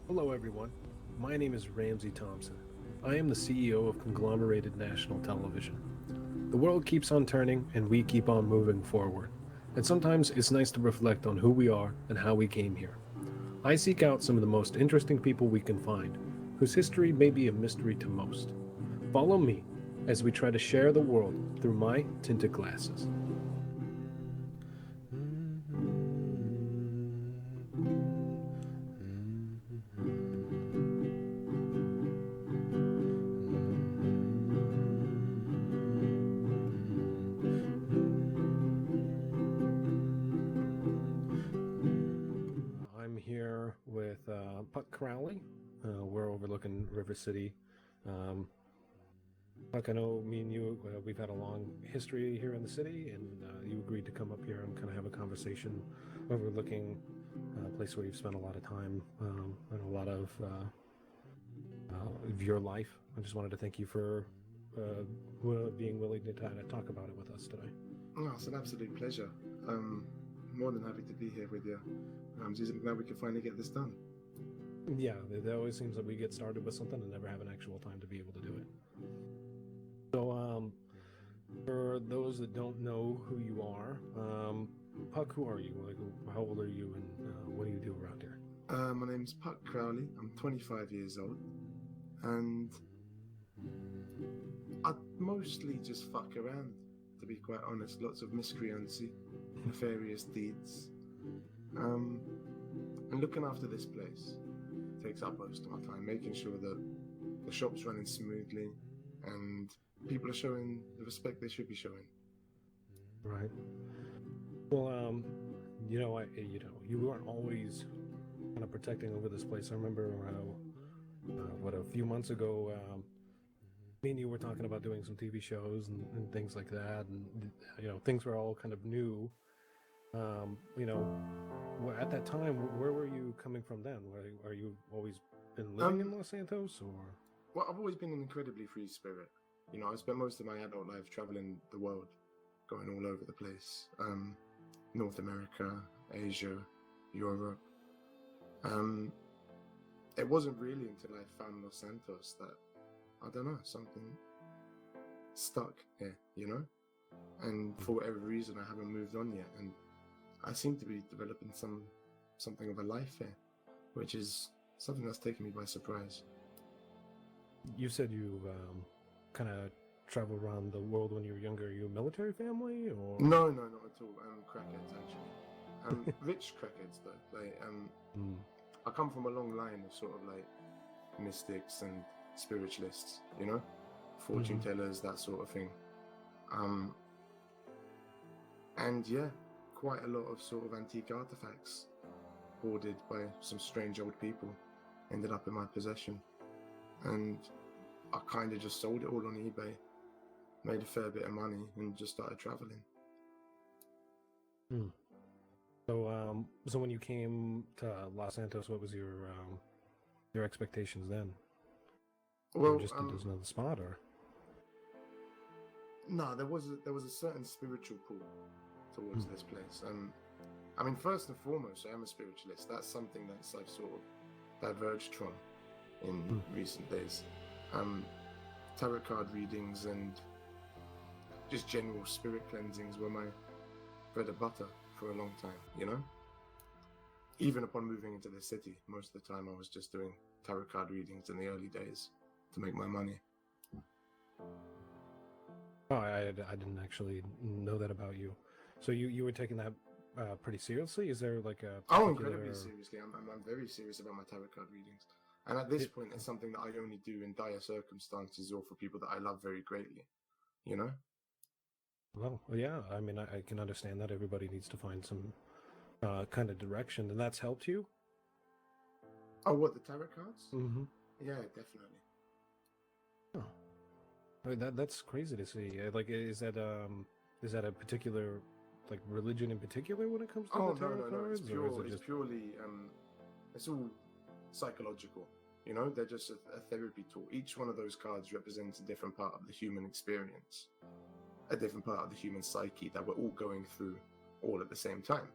Hello, everyone. My name is Ramses Thompson. I am the CEO of Conglomerated National Television. The world keeps on turning, and we keep on moving forward. And sometimes it's nice to reflect on who we are and how we came here. I seek out some of the most interesting people we can find, whose history may be a mystery to most. Follow me as we try to share the world through my tinted glasses. I'm here with Puck Crowley. We're overlooking River City. Puck, I know me and you, we've had a long history here in the city, and you agreed to come up here and kind of have a conversation overlooking a place where you've spent a lot of time and a lot of your life. I just wanted to thank you for being willing to kind of talk about it with us today. Oh, it's an absolute pleasure. More than happy to be here with you. I'm just glad we can finally get this done. Yeah, it always seems that we get started with something and never have an actual time to be able to do it. So, for those that don't know who you are, Puck, who are you? Like, how old are you, and what do you do around here? My name's Puck Crowley. I'm 25 years old, and I mostly just fuck around, to be quite honest. Lots of miscreancy, nefarious deeds, and looking after this place takes up most of my time, making sure that the shop's running smoothly and people are showing the respect they should be showing. Right. Well, you weren't always kind of protecting over this place. I remember, a few months ago, me and you were talking about doing some TV shows and things like that, and things were all kind of new. At that time, where were you coming from then? Are you always been living in Los Santos, or? Well, I've always been an incredibly free spirit. I spent most of my adult life traveling the world, going all over the place. North America, Asia, Europe. It wasn't really until I found Los Santos that, I don't know, something stuck here, And for whatever reason, I haven't moved on yet. And I seem to be developing something of a life here, which is something that's taken me by surprise. You said you kind of traveled around the world when you were younger. Are you a military family, or? No, not at all. Crackheads, actually. Rich crackheads, though. I come from a long line of sort of like mystics and spiritualists, fortune tellers, that sort of thing. And yeah, quite a lot of sort of antique artifacts hoarded by some strange old people ended up in my possession. And I kind of just sold it all on eBay, made a fair bit of money, and just started traveling. So when you came to Los Santos, what was your expectations then? Well, just there's another spot, or? No, there was a certain spiritual pull towards this place. I mean, first and foremost, I am a spiritualist. That's something that's I've sort of diverged from in recent days. Tarot card readings and just general spirit cleansings were my bread and butter for a long time, Even upon moving into the city, most of the time I was just doing tarot card readings in the early days to make my money. Oh, I didn't actually know that about you. So you were taking that pretty seriously? Is there like a particular... Oh, incredibly seriously. I'm very serious about my tarot card readings. And at this point, it's something that I only do in dire circumstances or for people that I love very greatly, Well, yeah. I mean, I can understand that. Everybody needs to find some kind of direction, and that's helped you? Oh, what, the tarot cards? Mm-hmm. Yeah, definitely. Oh. I mean, that's crazy to see. Like, is that a particular, like, religion in particular when it comes to the tarot cards? It's purely, it's all psychological, They're just a therapy tool. Each one of those cards represents a different part of the human experience, a different part of the human psyche that we're all going through all at the same time.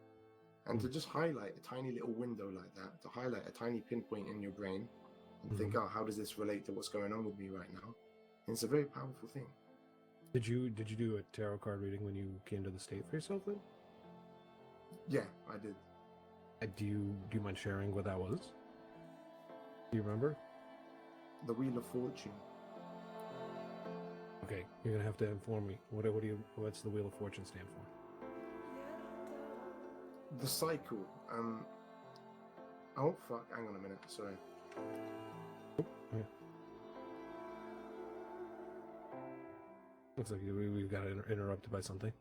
And to just highlight a tiny little window like that, to highlight a tiny pinpoint in your brain and think, oh, how does this relate to what's going on with me right now? And it's a very powerful thing. Did you do a tarot card reading when you came to the state for yourself then? Yeah, I did. Do you mind sharing what that was? Do you remember? The Wheel of Fortune. Okay, you're gonna have to inform me. What's the Wheel of Fortune stand for? The cycle. Oh fuck! Hang on a minute. Sorry. Oh, yeah. Looks like we've got interrupted by something.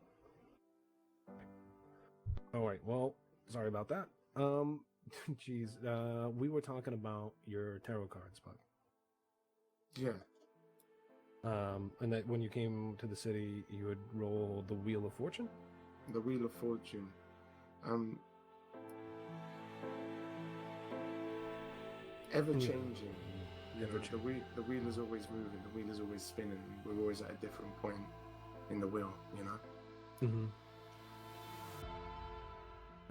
All right. Well, sorry about that. Geez. We were talking about your tarot cards, Buck. Yeah. And that when you came to the city, you would roll the Wheel of Fortune? The Wheel of Fortune. Ever changing. The wheel is always moving. The wheel is always spinning. We're always at a different point in the wheel, you know? Mm-hmm.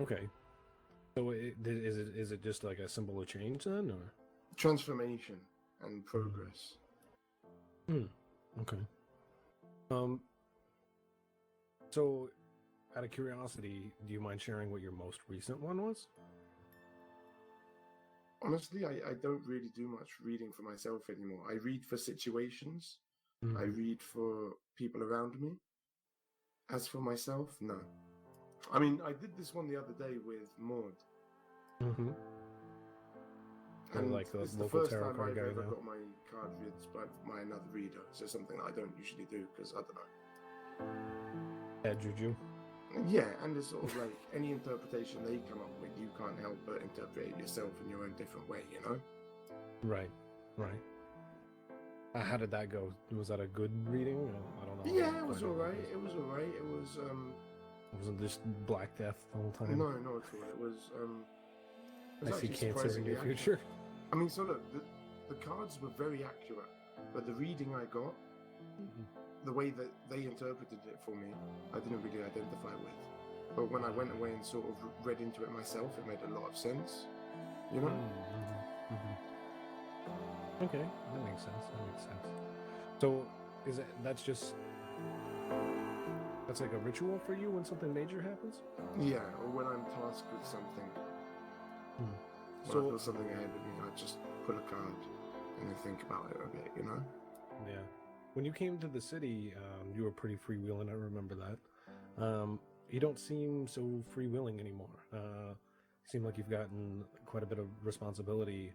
Okay. So is it just like a symbol of change then, or Transformation and progress. Okay. So, out of curiosity, do you mind sharing what your most recent one was? Honestly, I don't really do much reading for myself anymore. I read for situations. I read for people around me. As for myself, no. I mean, I did this one the other day with Maud. Mm-hmm. And like the it's the local first tarot time card I've guy ever now. got my card read by another reader. So something that I don't usually do because I don't know. Bad juju. Yeah, and it's sort of like any interpretation they come up with, you can't help but interpret it yourself in your own different way, you know? Right. How did that go? Was that a good reading? I don't know. Yeah, it was alright. It was alright. It was It wasn't just Black Death the whole time. no, not at all. It was I see actually cancer in surprisingly your accurate. future. I mean, so look, the cards were very accurate, but the reading I got, the way that they interpreted it for me, I didn't really identify with. But when I went away and sort of read into it myself, it made a lot of sense, you know? Okay, that makes sense. So, that's like a ritual for you when something major happens? Yeah, or when I'm tasked with something. When I feel something ahead of me, I just pull a card and then think about it a bit, you know? Yeah. When you came to the city, you were pretty freewheeling. I remember that. You don't seem so freewheeling anymore. You seem like you've gotten quite a bit of responsibility.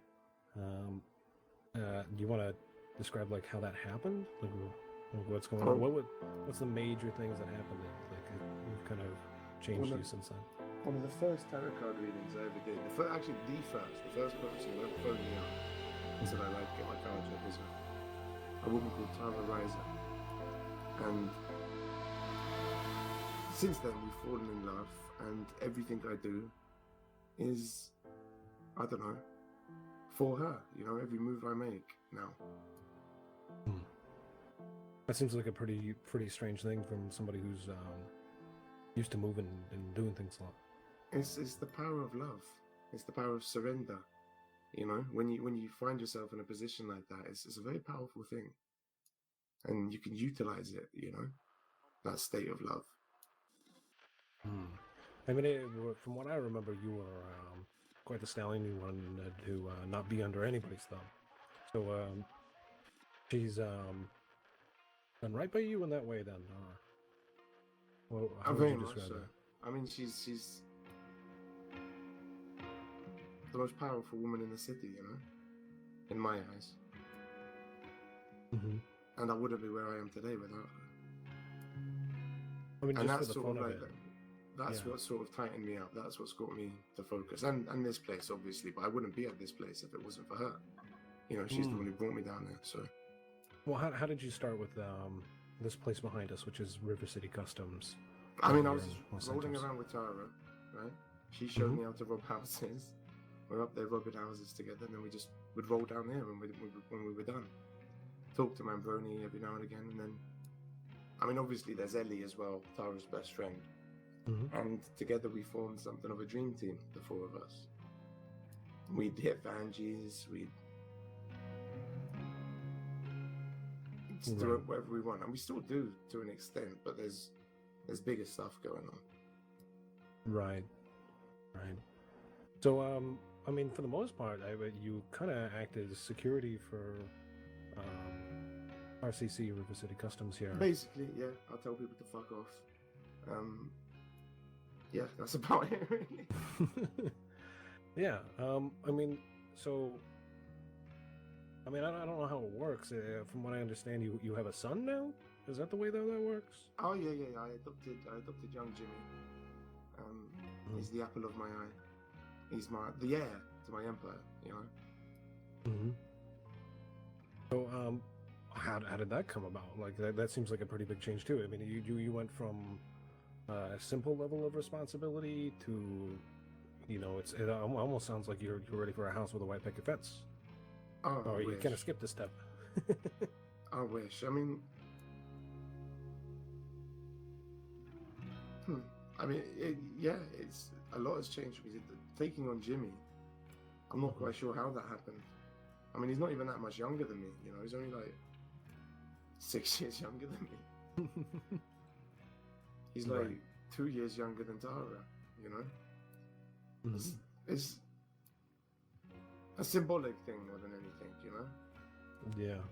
Do you want to describe like how that happened? Like what's going on? What's the major things that happened that you've kind of changed you since then? One of the first tarot card readings I ever did, the first person who ever phoned me up and said I'd like to get my cards read was a woman called Tara Reiser. And since then we've fallen in love, and everything I do is, I don't know, for her, you know, every move I make now. That seems like a pretty strange thing from somebody who's used to moving and doing things a lot. It's the power of love. It's the power of surrender. You know, when you find yourself in a position like that, it's a very powerful thing, and you can utilize it. You know, that state of love. I mean, from what I remember, you were quite the stallion. You wanted to not be under anybody's thumb. So she's done right by you in that way, then. Well, how would you describe that? I mean, she's the most powerful woman in the city, you know, in my eyes. And I wouldn't be where I am today without her. I mean, and just that's for the sort fun of of like it. That's what sort of tightened me up. That's what's got me to focus. And this place, obviously, but I wouldn't be at this place if it wasn't for her. You know, she's the one who brought me down there. So, well, how did you start with this place behind us, which is River City Customs? I mean, I was just rolling around with Tara, right? She showed me how to rob houses. We're up there robbing houses together, and then we just would roll down there when we were done. Talk to Mambroni every now and again, and then, I mean, obviously there's Ellie as well, Tara's best friend. And together we formed something of a dream team, the four of us. We'd hit Vangees, we'd do whatever we want, and we still do to an extent, but there's bigger stuff going on. Right. So, I mean, for the most part, you kind of acted as security for RCC, River City Customs here. Basically, yeah. I'll tell people to fuck off. Yeah, that's about it, really. Yeah. I mean, so. I mean, I don't know how it works. From what I understand, you have a son now. Is that the way that works? Oh yeah. I adopted young Jimmy. He's the apple of my eye. He's the heir to my empire. You know. Mm-hmm. So, how did that come about? Like that seems like a pretty big change too. I mean, you went from a simple level of responsibility to, you know, it almost sounds like you're ready for a house with a white picket fence. Oh, or you kind of skipped a step. I wish. I mean, it's a lot has changed because taking on Jimmy, I'm not quite sure how that happened. I mean, he's not even that much younger than me. You know, he's only like 6 years younger than me. He's like 2 years younger than Tara. You know, it's a symbolic thing more than anything, you know? Yeah.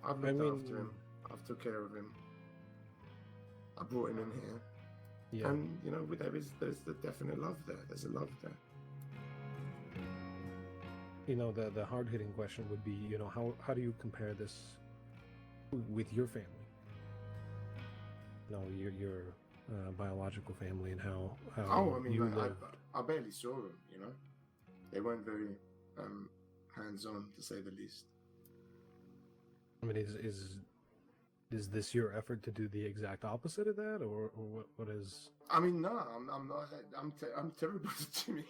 I've looked after him. I've took care of him. I brought him in here. Yeah. And, you know, there's the definite love there. There's a love there. You know, the hard-hitting question would be, you know, how do you compare this with your family? You know, your biological family and how I mean, you live. I barely saw them, you know? They weren't very hands-on, to say the least. I mean, is this your effort to do the exact opposite of that, or what is? I mean, no, I'm not. I'm terrible to Jimmy.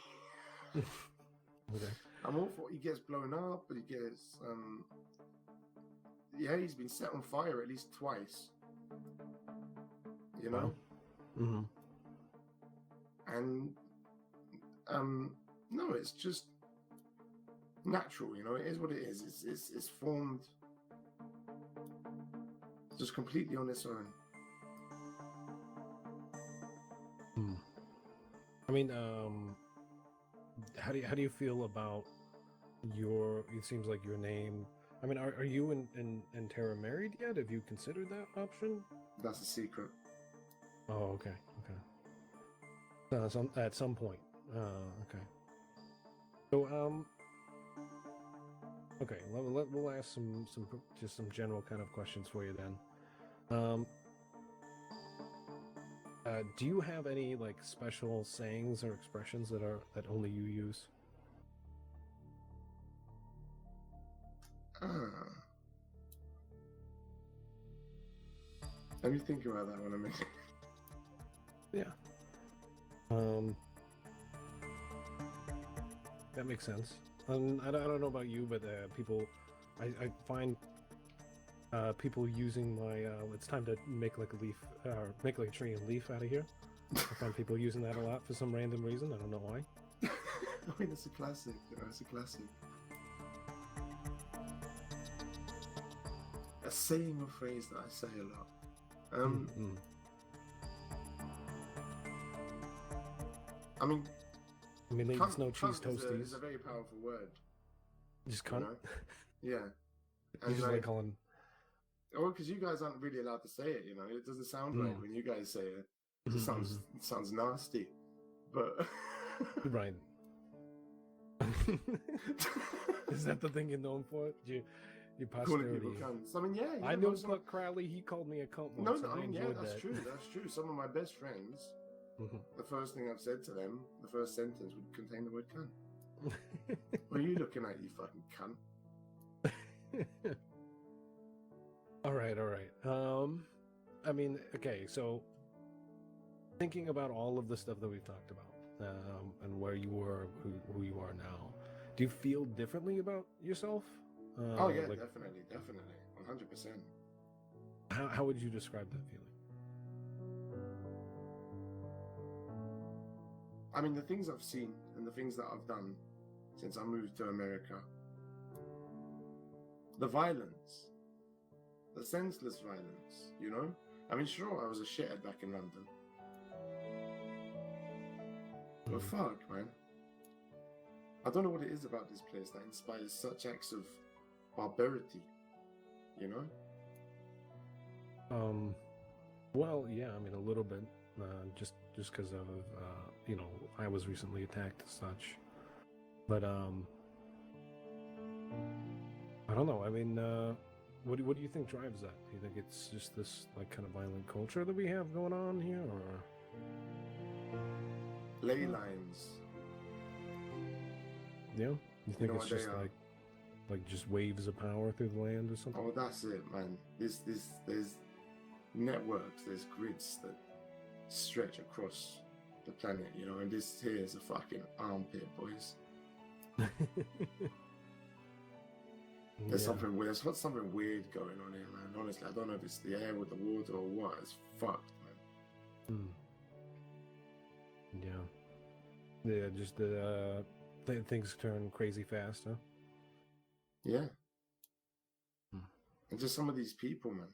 Okay. I'm awful. He gets blown up, but he gets he's been set on fire at least twice. You know. Wow. And no, it's just natural, you know. It is what it is. It's formed just completely on its own. I mean, how do you feel about it seems like your name? I mean, are you and Tara married yet? Have you considered that option? That's a secret. Oh, okay. At some point. Okay. So, okay, we'll ask some general kind of questions for you then. Do you have any like special sayings or expressions that only you use? Let me think about that one a minute. Yeah. That makes sense. I don't know about you, but people, I find people using my it's time to make like a leaf, make like a tree and leaf out of here. I find people using that a lot for some random reason. I don't know why. I mean, it's a classic. You know, it's a classic. A saying or phrase that I say a lot. I mean, there's no cheese toasties. It's a very powerful word. Just cunt. You know? Yeah. And you just like calling. Oh, because you guys aren't really allowed to say it. You know, it doesn't sound right when you guys say it. It sounds nasty, but right. Is that the thing you're known for? You posterity. Calling people cunts. I mean, yeah. I know Buck Crowley. He called me a cunt once. No, I mean, yeah, that's true. That's true. Some of my best friends. The first thing I've said to them, the first sentence would contain the word cunt. What are you looking at, you fucking cunt? All right. I mean, okay, so thinking about all of the stuff that we've talked about, and where you were, who you are now, do you feel differently about yourself? Oh yeah, definitely, 100%. How would you describe that feeling? I mean, the things I've seen and the things that I've done since I moved to America, the violence, the senseless violence, you know? I mean, sure, I was a shithead back in London. But fuck, man. I don't know what it is about this place that inspires such acts of barbarity, you know? Well, yeah, I mean, a little bit, just because of, you know, I was recently attacked as such. But, I don't know, I mean, what do you think drives that? Do you think it's just this, like, kind of violent culture that we have going on here, or? Ley lines. Yeah? You think know it's what they just are? like just waves of power through the land or something? Oh, that's it, man. There's networks, there's grids that stretch across the planet, you know, and this here is a fucking armpit, boys. There's something weird. There's something weird going on here, man. Honestly, I don't know if it's the air with the water or what. It's fucked, man. Yeah, just things turn crazy fast, huh? Yeah. And just some of these people, man.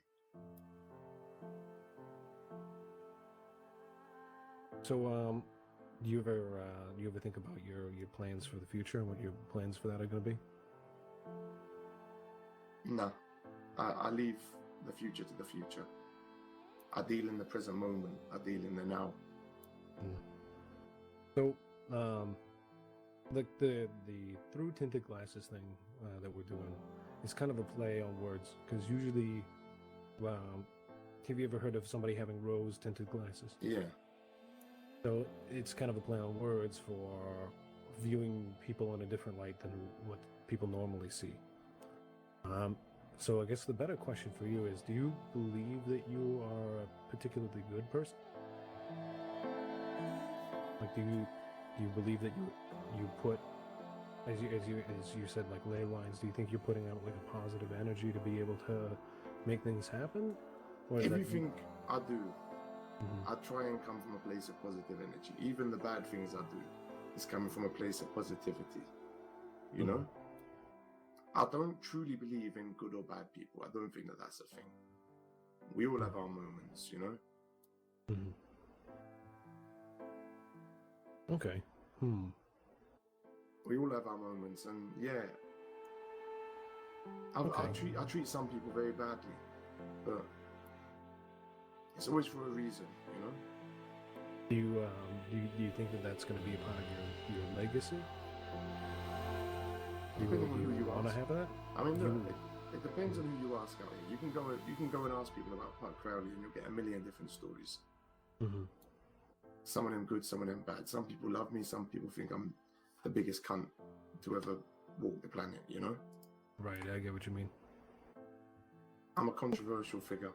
So, do you ever think about your plans for the future and what your plans for that are going to be? No. I leave the future to the future. I deal in the present moment. I deal in the now. So, like the through tinted glasses thing that we're doing is kind of a play on words, because usually, have you ever heard of somebody having rose tinted glasses? Yeah. So it's kind of a play on words for viewing people in a different light than what people normally see. So I guess the better question for you is, do you believe that you are a particularly good person? Like, do you believe that you put, as you said, like, ley lines, do you think you're putting out like a positive energy to be able to make things happen? Or is Everything I do, I try and come from a place of positive energy. Even the bad things I do is coming from a place of positivity. You know? I don't truly believe in good or bad people. I don't think that that's a thing. We all have our moments, you know? Okay. We all have our moments, and yeah, I treat some people very badly, but it's always for a reason, you know. Do you think that that's going to be a part of your legacy? Depending on who you want to ask. have that? I mean, look, it depends on who you ask out here. You can go and ask people about Crowley, and you'll get a million different stories. Some of them good, some of them bad. Some people love me, some people think I'm the biggest cunt to ever walk the planet, you know? Right, I get what you mean. I'm a controversial figure.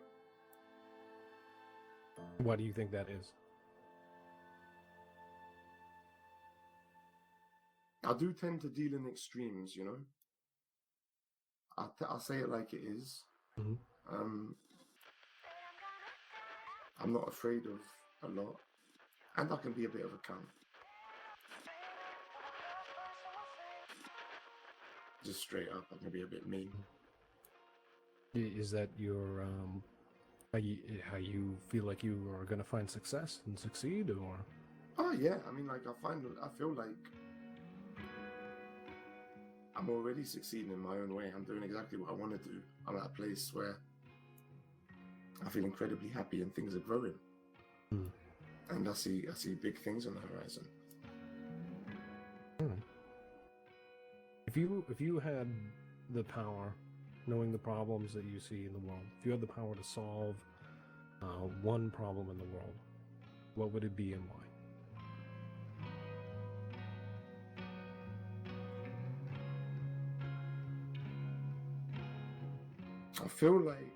Why do you think that is? I do tend to deal in extremes, you know? I'll say it like it is. I'm not afraid of a lot. And I can be a bit of a cunt. Just straight up, I can be a bit mean. Is that your how you feel like you are going to find success and succeed, or? Oh yeah, I mean, like I feel like I'm already succeeding in my own way. I'm doing exactly what I want to do. I'm at a place where I feel incredibly happy and things are growing. And I see big things on the horizon. If you had the power, knowing the problems that you see in the world, if you had the power to solve one problem in the world, what would it be and why? I feel like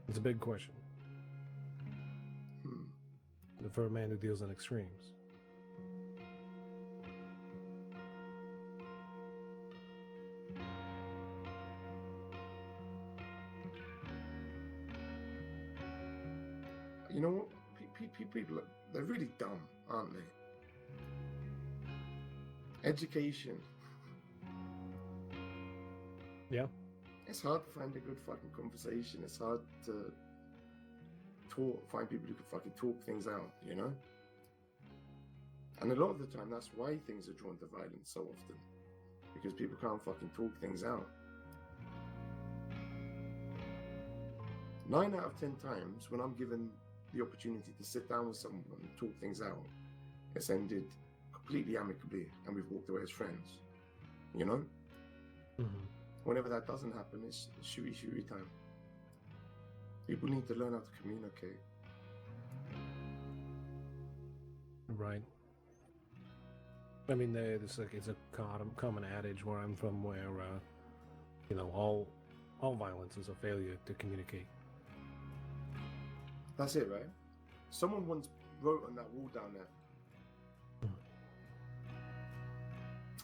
It's a big question. For a man who deals in extremes. You know what? People, they're really dumb, aren't they? Education. Yeah. It's hard to find a good fucking conversation. It's hard to find people who can fucking talk things out, you know? And a lot of the time, that's why things are drawn to violence so often. Because people can't fucking talk things out. 9 out of 10 times, when I'm given the opportunity to sit down with someone and talk things out, it's ended completely amicably and we've walked away as friends, you know? Mm-hmm. Whenever that doesn't happen, it's shooty time. People need to learn how to communicate. Right. I mean, it's a common adage where I'm from, where all violence is a failure to communicate. That's it, right? Someone once wrote on that wall down there.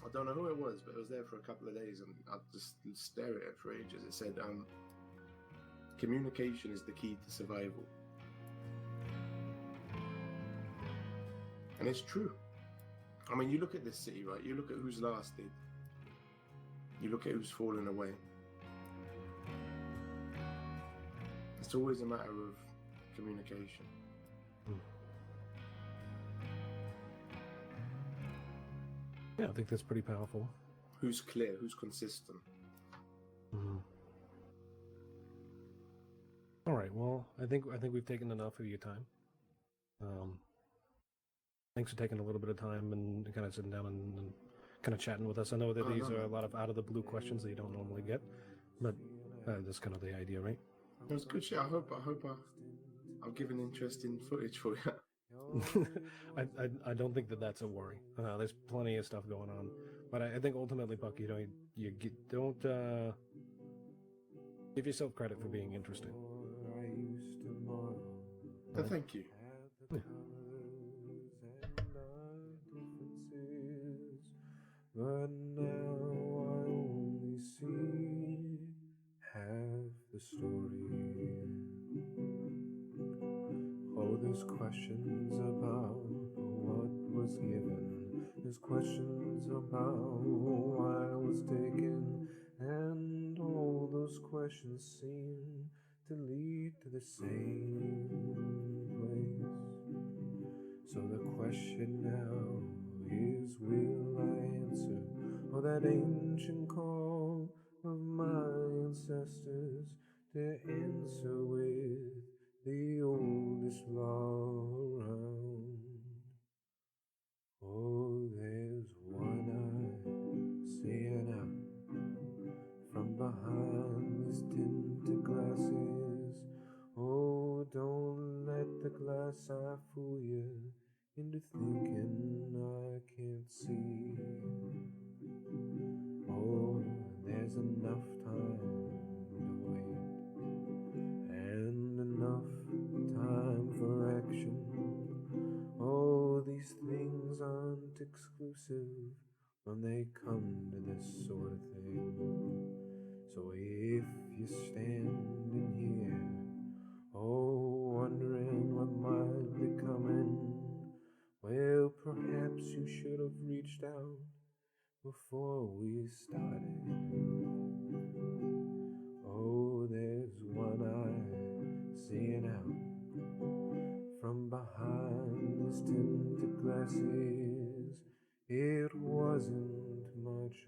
I don't know who it was, but it was there for a couple of days, and I just stare at it for ages. It said, "Communication is the key to survival," and it's true. I mean, you look at this city, right? You look at who's lasted. You look at who's fallen away. It's always a matter of communication. Yeah, I think that's pretty powerful. Who's clear? Who's consistent? Mm-hmm. All right. Well, I think we've taken enough of your time. Thanks for taking a little bit of time and kind of sitting down and kind of chatting with us. I know that these are a lot of out of the blue questions that you don't normally get, but that's kind of the idea, right? It was good shit. I hope I've given interesting footage for you. I don't think that's a worry. There's plenty of stuff going on, but I think ultimately, Buck, you don't give yourself credit for being interesting. Thank you. Yeah. But now I only see half the story. Oh, there's questions about what was given. There's questions about why I was taken. And all those questions seem to lead to the same place. So the question now is, will I answer all that ancient call of my ancestors to answer with the oldest law around? Oh, there's one eye seeing out from behind these tinted glasses. Oh, don't let the glass eye fool you into thinking I can't see. Oh, there's enough time to wait and enough time for action. Oh, these things aren't exclusive when they come to this sort of thing. So if you're standing here, oh, wondering what might be coming, well, perhaps you should have reached out before we started. Oh, there's one eye seeing out from behind these tinted glasses. It wasn't much